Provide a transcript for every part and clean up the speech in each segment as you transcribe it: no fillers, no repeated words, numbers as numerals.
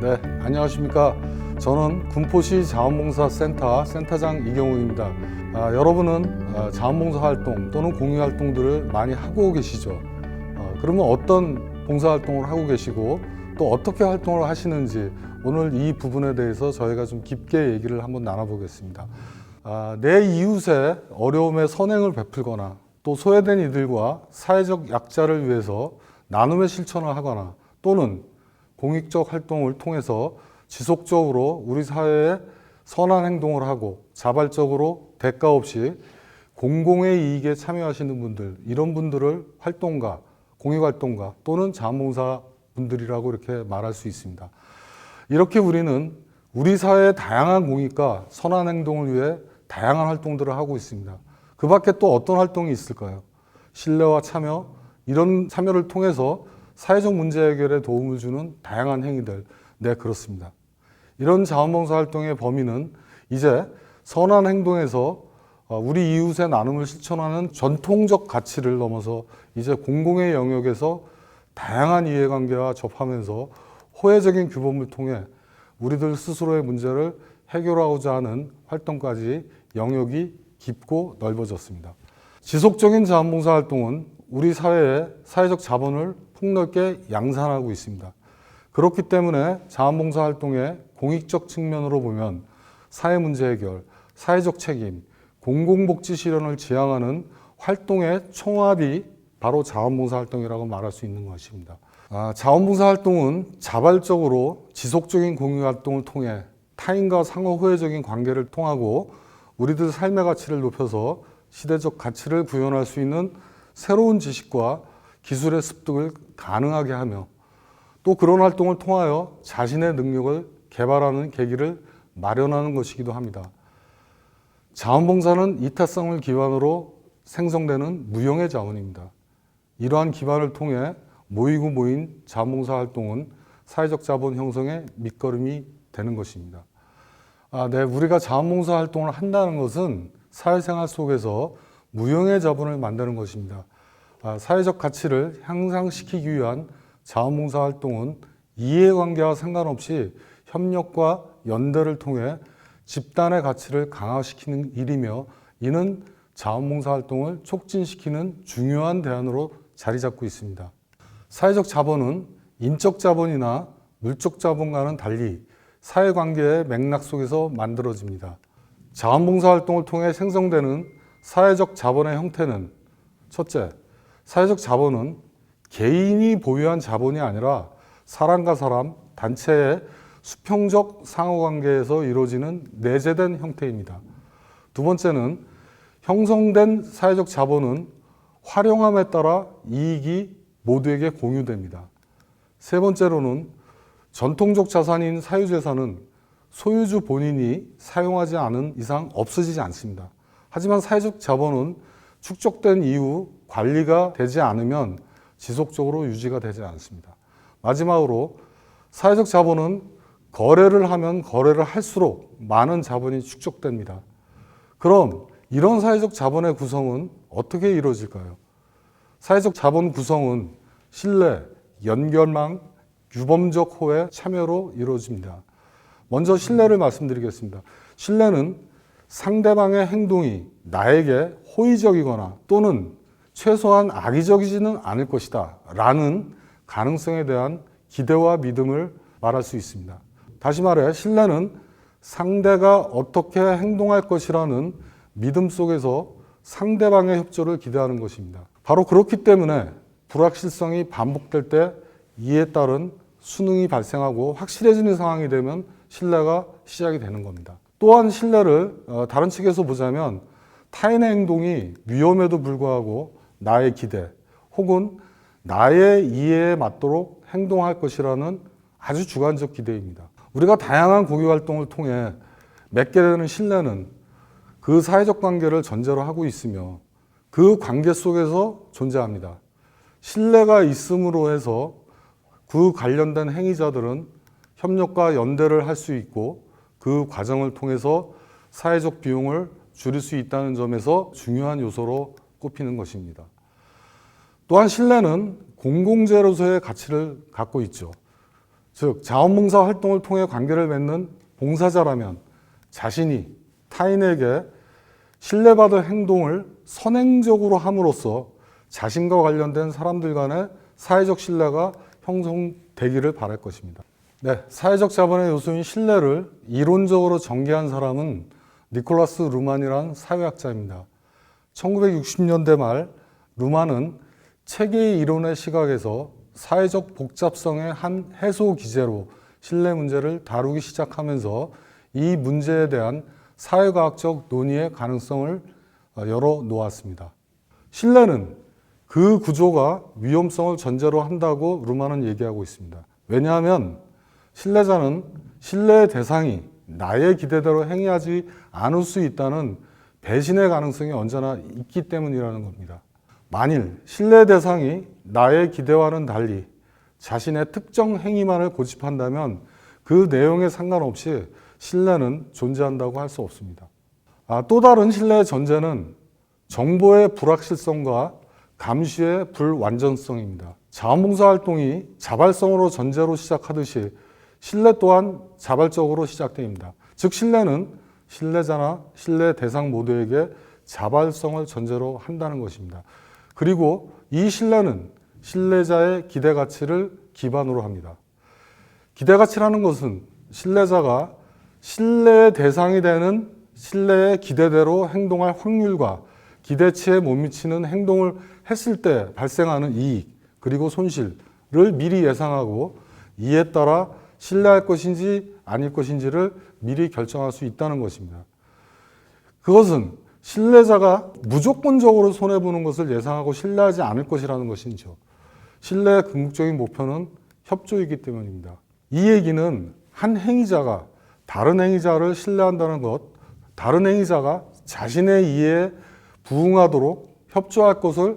네, 안녕하십니까. 저는 군포시 자원봉사센터 센터장 이경욱입니다. 여러분은 자원봉사 활동 또는 공익 활동들을 많이 하고 계시죠. 그러면 어떤 봉사 활동을 하고 계시고 또 어떻게 활동을 하시는지 오늘 이 부분에 대해서 저희가 좀 깊게 얘기를 한번 나눠보겠습니다. 내 이웃의 어려움에 선행을 베풀거나 또 소외된 이들과 사회적 약자를 위해서 나눔의 실천을 하거나 또는 공익적 활동을 통해서 지속적으로 우리 사회에 선한 행동을 하고 자발적으로 대가 없이 공공의 이익에 참여하시는 분들, 이런 분들을 활동가, 공익활동가 또는 자원봉사 분들이라고 이렇게 말할 수 있습니다. 이렇게 우리는 우리 사회의 다양한 공익과 선한 행동을 위해 다양한 활동들을 하고 있습니다. 그 밖에 또 어떤 활동이 있을까요? 신뢰와 참여, 이런 참여를 통해서 사회적 문제 해결에 도움을 주는 다양한 행위들, 네, 그렇습니다. 이런 자원봉사 활동의 범위는 이제 선한 행동에서 우리 이웃의 나눔을 실천하는 전통적 가치를 넘어서 이제 공공의 영역에서 다양한 이해관계와 접하면서 호혜적인 규범을 통해 우리들 스스로의 문제를 해결하고자 하는 활동까지 영역이 깊고 넓어졌습니다. 지속적인 자원봉사 활동은 우리 사회의 사회적 자본을 폭넓게 양산하고 있습니다. 그렇기 때문에 자원봉사 활동의 공익적 측면으로 보면 사회 문제 해결, 사회적 책임, 공공복지 실현을 지향하는 활동의 총합이 바로 자원봉사 활동이라고 말할 수 있는 것입니다. 자원봉사 활동은 자발적으로 지속적인 공익활동을 통해 타인과 상호 호혜적인 관계를 통하고 우리들 삶의 가치를 높여서 시대적 가치를 구현할 수 있는 새로운 지식과 기술의 습득을 가능하게 하며 또 그런 활동을 통하여 자신의 능력을 개발하는 계기를 마련하는 것이기도 합니다. 자원봉사는 이타성을 기반으로 생성되는 무형의 자원입니다. 이러한 기반을 통해 모이고 모인 자원봉사 활동은 사회적 자본 형성의 밑거름이 되는 것입니다. 네, 우리가 자원봉사 활동을 한다는 것은 사회생활 속에서 무형의 자본을 만드는 것입니다. 사회적 가치를 향상시키기 위한 자원봉사 활동은 이해관계와 상관없이 협력과 연대를 통해 집단의 가치를 강화시키는 일이며 이는 자원봉사 활동을 촉진시키는 중요한 대안으로 자리 잡고 있습니다. 사회적 자본은 인적 자본이나 물적 자본과는 달리 사회관계의 맥락 속에서 만들어집니다. 자원봉사 활동을 통해 생성되는 사회적 자본의 형태는 첫째, 사회적 자본은 개인이 보유한 자본이 아니라 사람과 사람, 단체의 수평적 상호관계에서 이루어지는 내재된 형태입니다. 두 번째는 형성된 사회적 자본은 활용함에 따라 이익이 모두에게 공유됩니다. 세 번째로는 전통적 자산인 사유재산은 소유주 본인이 사용하지 않은 이상 없어지지 않습니다. 하지만 사회적 자본은 축적된 이후 관리가 되지 않으면 지속적으로 유지가 되지 않습니다. 마지막으로 사회적 자본은 거래를 하면 거래를 할수록 많은 자본이 축적됩니다. 그럼 이런 사회적 자본의 구성은 어떻게 이루어질까요? 사회적 자본 구성은 신뢰, 연결망, 유범적 호의 참여로 이루어집니다. 먼저 신뢰를 말씀드리겠습니다. 신뢰는 상대방의 행동이 나에게 호의적이거나 또는 최소한 악의적이지는 않을 것이다 라는 가능성에 대한 기대와 믿음을 말할 수 있습니다. 다시 말해 신뢰는 상대가 어떻게 행동할 것이라는 믿음 속에서 상대방의 협조를 기대하는 것입니다. 바로 그렇기 때문에 불확실성이 반복될 때 이에 따른 수능이 발생하고 확실해지는 상황이 되면 신뢰가 시작이 되는 겁니다. 또한 신뢰를 다른 측에서 보자면 타인의 행동이 위험에도 불구하고 나의 기대 혹은 나의 이해에 맞도록 행동할 것이라는 아주 주관적 기대입니다. 우리가 다양한 공익활동을 통해 맺게 되는 신뢰는 그 사회적 관계를 전제로 하고 있으며 그 관계 속에서 존재합니다. 신뢰가 있음으로 해서 그 관련된 행위자들은 협력과 연대를 할 수 있고 그 과정을 통해서 사회적 비용을 줄일 수 있다는 점에서 중요한 요소로 꼽히는 것입니다. 또한 신뢰는 공공재로서의 가치를 갖고 있죠. 즉 자원봉사 활동을 통해 관계를 맺는 봉사자라면 자신이 타인에게 신뢰받을 행동을 선행적으로 함으로써 자신과 관련된 사람들 간의 사회적 신뢰가 형성되기를 바랄 것입니다. 네, 사회적 자본의 요소인 신뢰를 이론적으로 전개한 사람은 니콜라스 루만이라는 사회학자입니다. 1960년대 말 루만은 체계의 이론의 시각에서 사회적 복잡성의 한 해소 기제로 신뢰 문제를 다루기 시작하면서 이 문제에 대한 사회과학적 논의의 가능성을 열어 놓았습니다. 신뢰는 그 구조가 위험성을 전제로 한다고 루만은 얘기하고 있습니다. 왜냐하면 신뢰자는 신뢰의 대상이 나의 기대대로 행하지 않을 수 있다는 배신의 가능성이 언제나 있기 때문이라는 겁니다. 만일 신뢰 대상이 나의 기대와는 달리 자신의 특정 행위만을 고집한다면 그 내용에 상관없이 신뢰는 존재한다고 할 수 없습니다. 또 다른 신뢰의 전제는 정보의 불확실성과 감시의 불완전성입니다. 자원봉사 활동이 자발성으로 전제로 시작하듯이 신뢰 또한 자발적으로 시작됩니다. 즉 신뢰는 신뢰자나 신뢰 대상 모두에게 자발성을 전제로 한다는 것입니다. 그리고 이 신뢰는 신뢰자의 기대 가치를 기반으로 합니다. 기대 가치라는 것은 신뢰자가 신뢰의 대상이 되는 신뢰의 기대대로 행동할 확률과 기대치에 못 미치는 행동을 했을 때 발생하는 이익 그리고 손실을 미리 예상하고 이에 따라 신뢰할 것인지 아닐 것인지를 미리 결정할 수 있다는 것입니다. 그것은 신뢰자가 무조건적으로 손해보는 것을 예상하고 신뢰하지 않을 것이라는 것이죠. 신뢰의 궁극적인 목표는 협조이기 때문입니다. 이 얘기는 한 행위자가 다른 행위자를 신뢰한다는 것, 다른 행위자가 자신의 이해에 부응하도록 협조할 것을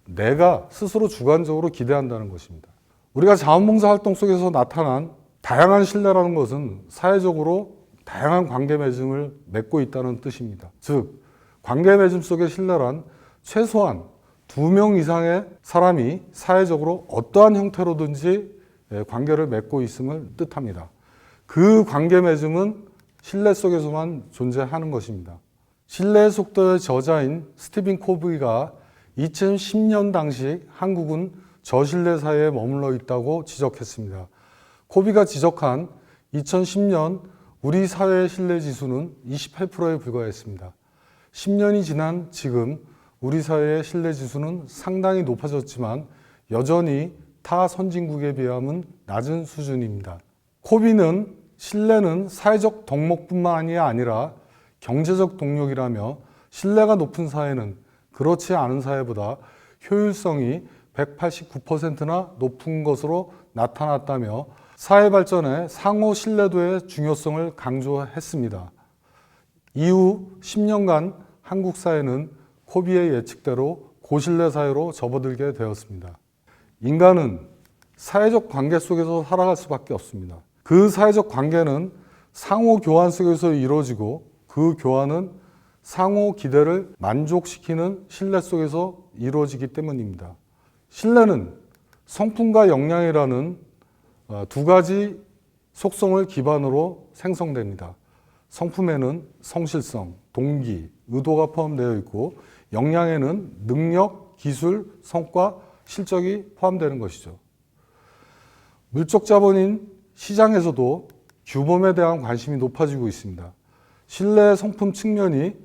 내가 스스로 주관적으로 기대한다는 것입니다. 우리가 자원봉사 활동 속에서 나타난 다양한 신뢰라는 것은 사회적으로 다양한 관계 맺음을 맺고 있다는 뜻입니다. 즉, 관계 맺음 속의 신뢰란 최소한 2명 이상의 사람이 사회적으로 어떠한 형태로든지 관계를 맺고 있음을 뜻합니다. 그 관계 맺음은 신뢰 속에서만 존재하는 것입니다. 신뢰의 속도의 저자인 스티븐 코비가 2010년 당시 한국은 저신뢰 사회에 머물러 있다고 지적했습니다. 코비가 지적한 2010년 우리 사회의 신뢰 지수는 28%에 불과했습니다. 10년이 지난 지금 우리 사회의 신뢰 지수는 상당히 높아졌지만 여전히 타 선진국에 비하면 낮은 수준입니다. 코비는 신뢰는 사회적 덕목뿐만이 아니라 경제적 동력이라며 신뢰가 높은 사회는 그렇지 않은 사회보다 효율성이 189%나 높은 것으로 나타났다며 사회 발전의 상호 신뢰도의 중요성을 강조했습니다. 이후 10년간 한국 사회는 코비의 예측대로 고신뢰 사회로 접어들게 되었습니다. 인간은 사회적 관계 속에서 살아갈 수밖에 없습니다. 그 사회적 관계는 상호 교환 속에서 이루어지고 그 교환은 상호 기대를 만족시키는 신뢰 속에서 이루어지기 때문입니다. 신뢰는 성품과 역량이라는 두 가지 속성을 기반으로 생성됩니다. 성품에는 성실성, 동기, 의도가 포함되어 있고 역량에는 능력, 기술, 성과, 실적이 포함되는 것이죠. 물적 자본인 시장에서도 규범에 대한 관심이 높아지고 있습니다. 신뢰의 성품 측면이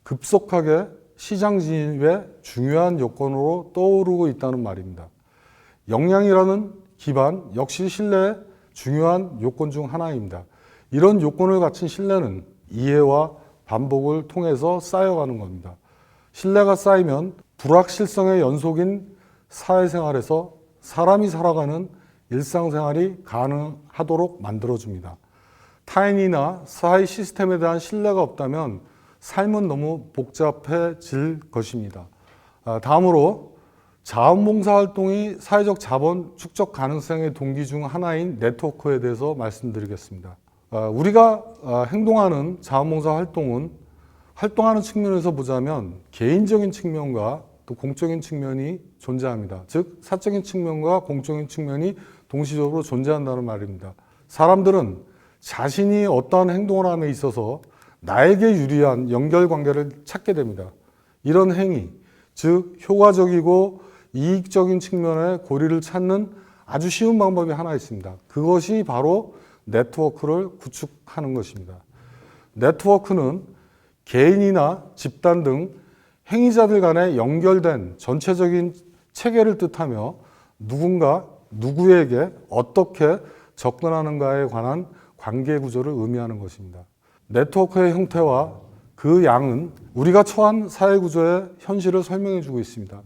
급속하게 시장 진입의 중요한 요건으로 떠오르고 있다는 말입니다. 역량이라는 기반 역시 신뢰의 중요한 요건 중 하나입니다. 이런 요건을 갖춘 신뢰는 이해와 반복을 통해서 쌓여가는 겁니다. 신뢰가 쌓이면 불확실성의 연속인 사회생활에서 사람이 살아가는 일상생활이 가능하도록 만들어줍니다. 타인이나 사회 시스템에 대한 신뢰가 없다면 삶은 너무 복잡해질 것입니다. 다음으로 자원봉사 활동이 사회적 자본 축적 가능성의 동기 중 하나인 네트워크에 대해서 말씀드리겠습니다. 우리가 행동하는 자원봉사 활동은 활동하는 측면에서 보자면 개인적인 측면과 또 공적인 측면이 존재합니다. 즉 사적인 측면과 공적인 측면이 동시적으로 존재한다는 말입니다. 사람들은 자신이 어떠한 행동을 함에 있어서 나에게 유리한 연결관계를 찾게 됩니다. 이런 행위, 즉 효과적이고 이익적인 측면의 고리를 찾는 아주 쉬운 방법이 하나 있습니다. 그것이 바로 네트워크를 구축하는 것입니다. 네트워크는 개인이나 집단 등 행위자들 간에 연결된 전체적인 체계를 뜻하며 누군가 누구에게 어떻게 접근하는가에 관한 관계 구조를 의미하는 것입니다. 네트워크의 형태와 그 양은 우리가 처한 사회 구조의 현실을 설명해 주고 있습니다.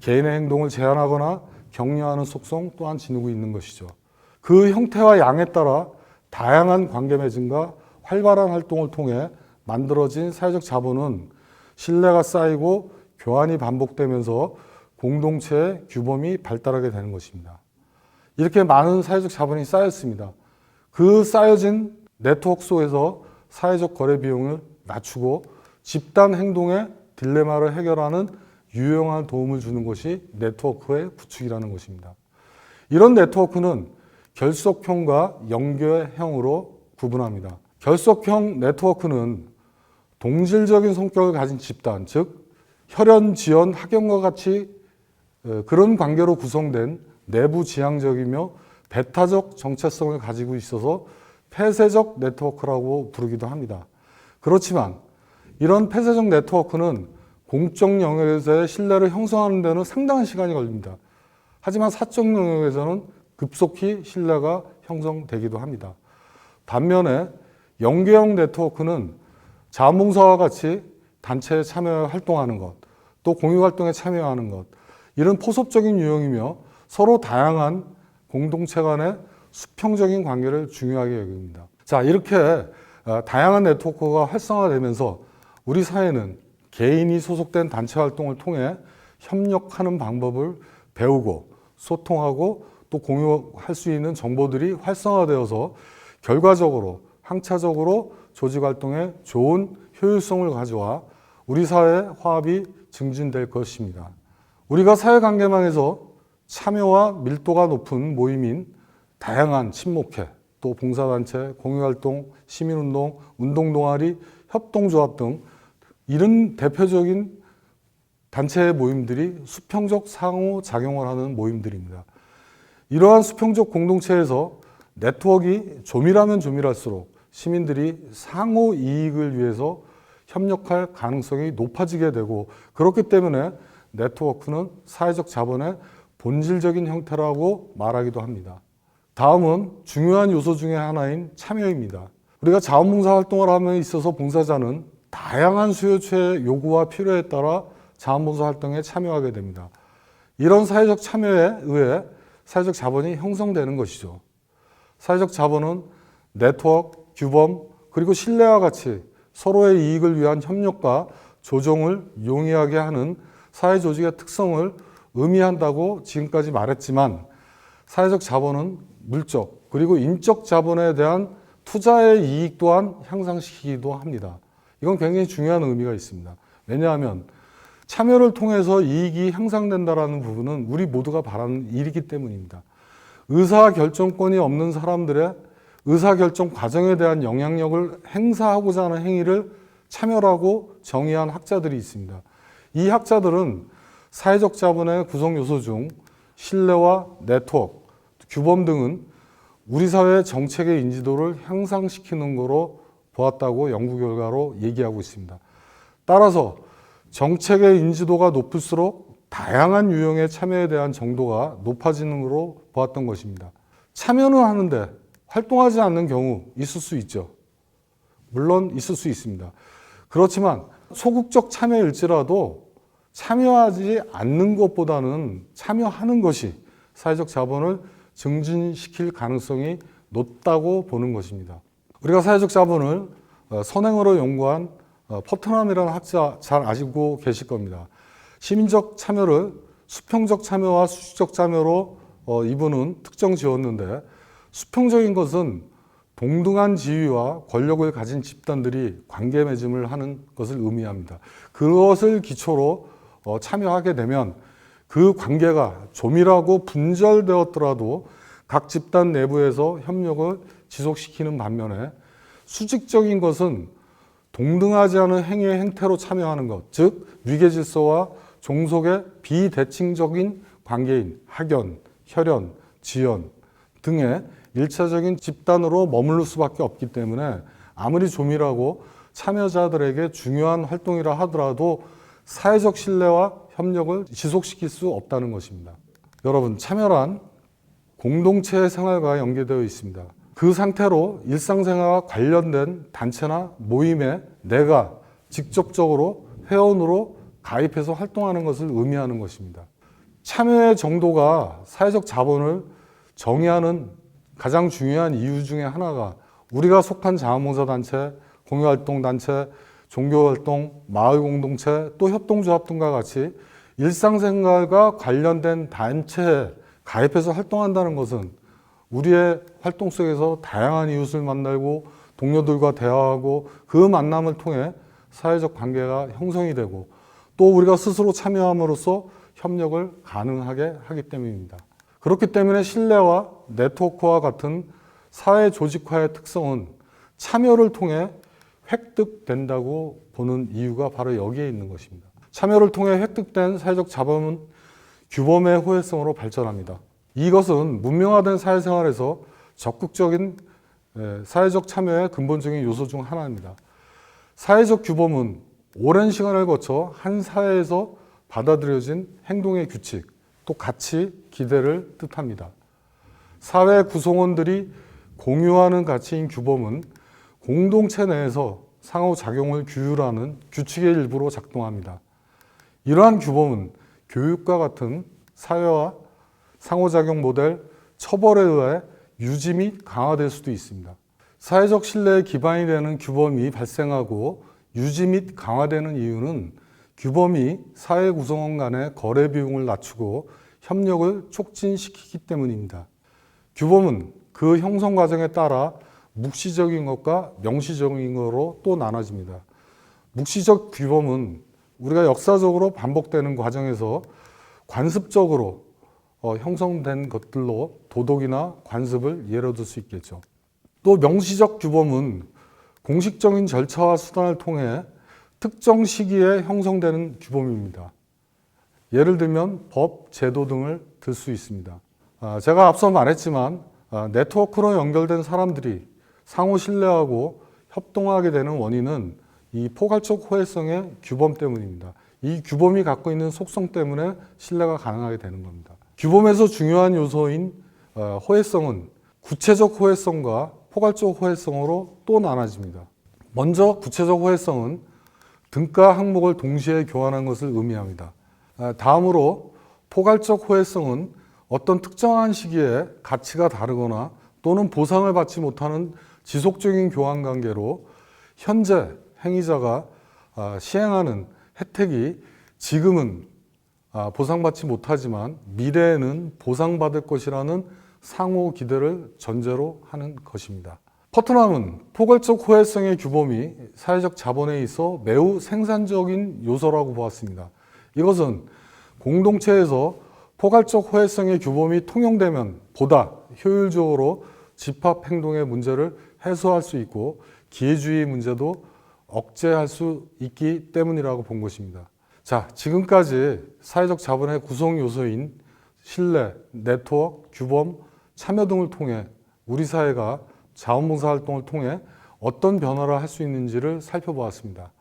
개인의 행동을 제한하거나 격려하는 속성 또한 지니고 있는 것이죠. 그 형태와 양에 따라 다양한 관계 맺음과 활발한 활동을 통해 만들어진 사회적 자본은 신뢰가 쌓이고 교환이 반복되면서 공동체의 규범이 발달하게 되는 것입니다. 이렇게 많은 사회적 자본이 쌓였습니다. 그 쌓여진 네트워크 속에서 사회적 거래 비용을 낮추고 집단 행동의 딜레마를 해결하는 유용한 도움을 주는 것이 네트워크의 구축이라는 것입니다. 이런 네트워크는 결속형과 연결형으로 구분합니다. 결속형 네트워크는 동질적인 성격을 가진 집단, 즉 혈연, 지연, 학연과 같이 그런 관계로 구성된 내부 지향적이며 배타적 정체성을 가지고 있어서 폐쇄적 네트워크라고 부르기도 합니다. 그렇지만 이런 폐쇄적 네트워크는 공적 영역에서의 신뢰를 형성하는 데는 상당한 시간이 걸립니다. 하지만 사적 영역에서는 급속히 신뢰가 형성되기도 합니다. 반면에 연계형 네트워크는 자원봉사와 같이 단체에 참여 활동하는 것, 또 공유활동에 참여하는 것, 이런 포섭적인 유형이며 서로 다양한 공동체 간의 수평적인 관계를 중요하게 여깁니다. 자, 이렇게 다양한 네트워크가 활성화되면서 우리 사회는 개인이 소속된 단체 활동을 통해 협력하는 방법을 배우고 소통하고 또 공유할 수 있는 정보들이 활성화되어서 결과적으로 항차적으로 조직 활동에 좋은 효율성을 가져와 우리 사회의 화합이 증진될 것입니다. 우리가 사회관계망에서 참여와 밀도가 높은 모임인 다양한 친목회, 또 봉사단체, 공유활동, 시민운동, 운동동아리, 협동조합 등 이런 대표적인 단체의 모임들이 수평적 상호작용을 하는 모임들입니다. 이러한 수평적 공동체에서 네트워크가 조밀하면 조밀할수록 시민들이 상호 이익을 위해서 협력할 가능성이 높아지게 되고, 그렇기 때문에 네트워크는 사회적 자본의 본질적인 형태라고 말하기도 합니다. 다음은 중요한 요소 중에 하나인 참여입니다. 우리가 자원봉사 활동을 함에 있어서 봉사자는 다양한 수요처의 요구와 필요에 따라 자원봉사 활동에 참여하게 됩니다. 이런 사회적 참여에 의해 사회적 자본이 형성되는 것이죠. 사회적 자본은 네트워크, 규범, 그리고 신뢰와 같이 서로의 이익을 위한 협력과 조정을 용이하게 하는 사회 조직의 특성을 의미한다고 지금까지 말했지만, 사회적 자본은 물적 그리고 인적 자본에 대한 투자의 이익 또한 향상시키기도 합니다. 이건 굉장히 중요한 의미가 있습니다. 왜냐하면 참여를 통해서 이익이 향상된다는 부분은 우리 모두가 바라는 일이기 때문입니다. 의사결정권이 없는 사람들의 의사결정 과정에 대한 영향력을 행사하고자 하는 행위를 참여라고 정의한 학자들이 있습니다. 이 학자들은 사회적 자본의 구성 요소 중 신뢰와 네트워크, 규범 등은 우리 사회의 정책의 인지도를 향상시키는 거로 보았다고 연구 결과로 얘기하고 있습니다. 따라서 정책의 인지도가 높을수록 다양한 유형의 참여에 대한 정도가 높아지는 거로 보았던 것입니다. 참여는 하는데 활동하지 않는 경우 있을 수 있죠. 물론 있을 수 있습니다. 그렇지만 소극적 참여일지라도 참여하지 않는 것보다는 참여하는 것이 사회적 자본을 증진시킬 가능성이 높다고 보는 것입니다. 우리가 사회적 자본을 선행으로 연구한 퍼트남이라는 학자 잘 아시고 계실 겁니다. 시민적 참여를 수평적 참여와 수직적 참여로 이분은 특정 지었는데, 수평적인 것은 동등한 지위와 권력을 가진 집단들이 관계 맺음을 하는 것을 의미합니다. 그것을 기초로 참여하게 되면 그 관계가 조밀하고 분절되었더라도 각 집단 내부에서 협력을 지속시키는 반면에 수직적인 것은 동등하지 않은 행위의 행태로 참여하는 것, 즉 위계 질서와 종속의 비대칭적인 관계인 학연, 혈연, 지연 등의 일차적인 집단으로 머무를 수밖에 없기 때문에 아무리 조밀하고 참여자들에게 중요한 활동이라 하더라도 사회적 신뢰와 협력을 지속시킬 수 없다는 것입니다. 여러분, 참여란 공동체의 생활과 연계되어 있습니다. 그 상태로 일상생활과 관련된 단체나 모임에 내가 직접적으로 회원으로 가입해서 활동하는 것을 의미하는 것입니다. 참여의 정도가 사회적 자본을 정의하는 가장 중요한 이유 중에 하나가 우리가 속한 자원봉사단체, 공유활동단체, 종교활동, 마을공동체, 또 협동조합 등과 같이 일상생활과 관련된 단체에 가입해서 활동한다는 것은 우리의 활동 속에서 다양한 이웃을 만나고 동료들과 대화하고 그 만남을 통해 사회적 관계가 형성이 되고 또 우리가 스스로 참여함으로써 협력을 가능하게 하기 때문입니다. 그렇기 때문에 신뢰와 네트워크와 같은 사회 조직화의 특성은 참여를 통해 획득된다고 보는 이유가 바로 여기에 있는 것입니다. 참여를 통해 획득된 사회적 자본은 규범의 호혜성으로 발전합니다. 이것은 문명화된 사회생활에서 적극적인 사회적 참여의 근본적인 요소 중 하나입니다. 사회적 규범은 오랜 시간을 거쳐 한 사회에서 받아들여진 행동의 규칙, 또 가치, 기대를 뜻합니다. 사회 구성원들이 공유하는 가치인 규범은 공동체 내에서 상호작용을 규율하는 규칙의 일부로 작동합니다. 이러한 규범은 교육과 같은 사회와 상호작용 모델, 처벌에 의해 유지 및 강화될 수도 있습니다. 사회적 신뢰의 기반이 되는 규범이 발생하고 유지 및 강화되는 이유는 규범이 사회 구성원 간의 거래 비용을 낮추고 협력을 촉진시키기 때문입니다. 규범은 그 형성 과정에 따라 묵시적인 것과 명시적인 것으로 또 나눠집니다. 묵시적 규범은 우리가 역사적으로 반복되는 과정에서 관습적으로 형성된 것들로 도덕이나 관습을 예로 들 수 있겠죠. 또 명시적 규범은 공식적인 절차와 수단을 통해 특정 시기에 형성되는 규범입니다. 예를 들면 법, 제도 등을 들 수 있습니다. 제가 앞서 말했지만 네트워크로 연결된 사람들이 상호 신뢰하고 협동하게 되는 원인은 이 포괄적 호혜성의 규범 때문입니다. 이 규범이 갖고 있는 속성 때문에 신뢰가 가능하게 되는 겁니다. 규범에서 중요한 요소인 호혜성은 구체적 호혜성과 포괄적 호혜성으로 또 나눠집니다. 먼저 구체적 호혜성은 등가 항목을 동시에 교환한 것을 의미합니다. 다음으로 포괄적 호혜성은 어떤 특정한 시기에 가치가 다르거나 또는 보상을 받지 못하는 지속적인 교환 관계로 현재 행위자가 시행하는 혜택이 지금은 보상받지 못하지만 미래에는 보상받을 것이라는 상호 기대를 전제로 하는 것입니다. 퍼트남은 포괄적 호혜성의 규범이 사회적 자본에 있어 매우 생산적인 요소라고 보았습니다. 이것은 공동체에서 포괄적 호혜성의 규범이 통용되면 보다 효율적으로 집합 행동의 문제를 해소할 수 있고 기회주의 문제도 억제할 수 있기 때문이라고 본 것입니다. 자, 지금까지 사회적 자본의 구성 요소인 신뢰, 네트워크, 규범, 참여 등을 통해 우리 사회가 자원봉사 활동을 통해 어떤 변화를 할 수 있는지를 살펴보았습니다.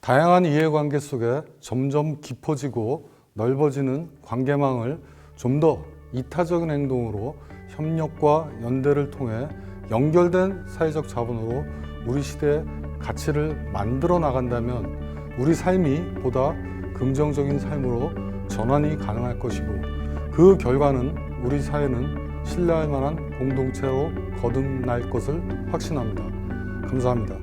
다양한 이해관계 속에 점점 깊어지고 넓어지는 관계망을 좀 더 이타적인 행동으로 협력과 연대를 통해 연결된 사회적 자본으로 우리 시대의 가치를 만들어 나간다면 우리 삶이 보다 긍정적인 삶으로 전환이 가능할 것이고 그 결과는 우리 사회는 신뢰할 만한 공동체로 거듭날 것을 확신합니다. 감사합니다.